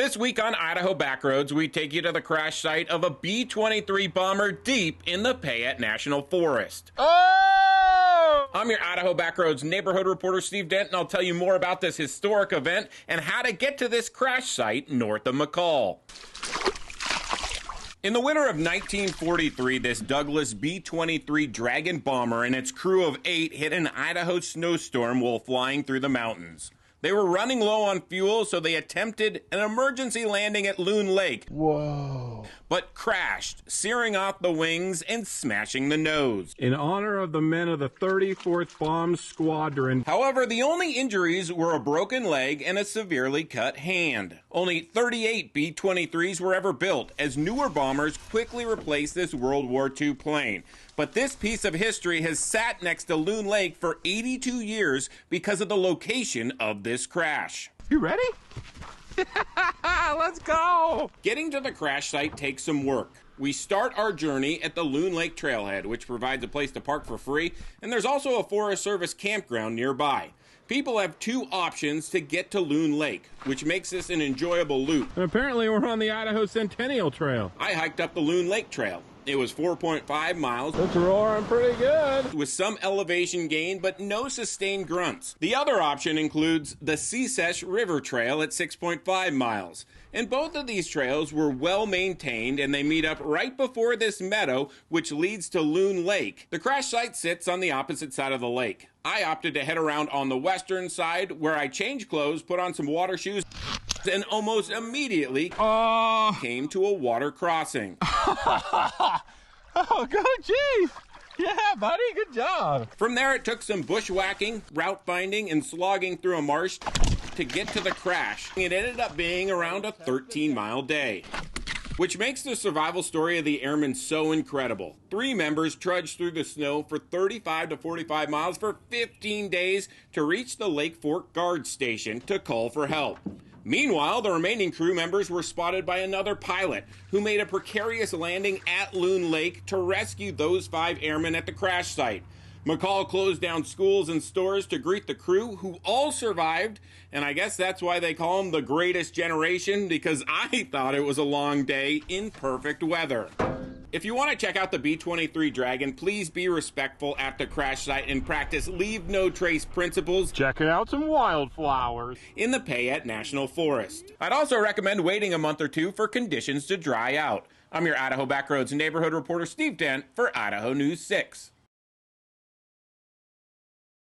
This week on Idaho Backroads, we take you to the crash site of a B-23 bomber deep in the Payette National Forest. Oh! I'm your Idaho Backroads neighborhood reporter, Steve Dent, and I'll tell you more about this historic event and how to get to this crash site north of McCall. In the winter of 1943, this Douglas B-23 Dragon bomber and its crew of 8 hit an Idaho snowstorm while flying through the mountains. They were running low on fuel, so they attempted an emergency landing at Loon Lake. Whoa. But crashed, searing off the wings and smashing the nose. In honor of the men of the 34th Bomb Squadron. However, the only injuries were a broken leg and a severely cut hand. Only 38 B-23s were ever built, as newer bombers quickly replaced this World War II plane. But this piece of history has sat next to Loon Lake for 82 years because of the location of this crash. You ready? Let's go! Getting to the crash site takes some work. We start our journey at the Loon Lake Trailhead, which provides a place to park for free, and there's also a Forest Service campground nearby. People have two options to get to Loon Lake, which makes this an enjoyable loop. And apparently we're on the Idaho Centennial Trail. I hiked up the Loon Lake Trail. It was 4.5 miles. It's roaring pretty good. With some elevation gain, but no sustained grunts. The other option includes the Secesh River Trail at 6.5 miles. And both of these trails were well maintained, and they meet up right before this meadow, which leads to Loon Lake. The crash site sits on the opposite side of the lake. I opted to head around on the western side, where I changed clothes, put on some water shoes, and almost immediately came to a water crossing. Oh, go geez! Yeah, buddy, good job. From there, it took some bushwhacking, route finding, and slogging through a marsh to get to the crash. It ended up being around a 13-mile day, which makes the survival story of the airmen so incredible. 3 members trudged through the snow for 35 to 45 miles for 15 days to reach the Lake Fork Guard Station to call for help. Meanwhile, the remaining crew members were spotted by another pilot who made a precarious landing at Loon Lake to rescue those 5 airmen at the crash site. McCall closed down schools and stores to greet the crew, who all survived, and I guess that's why they call them the greatest generation, because I thought it was a long day in perfect weather. If you want to check out the B-23 Dragon, please be respectful at the crash site and practice leave no trace principles. Checking out some wildflowers In the Payette National Forest. I'd also recommend waiting a month or two for conditions to dry out. I'm your Idaho Backroads neighborhood reporter, Steve Dent, for Idaho News 6.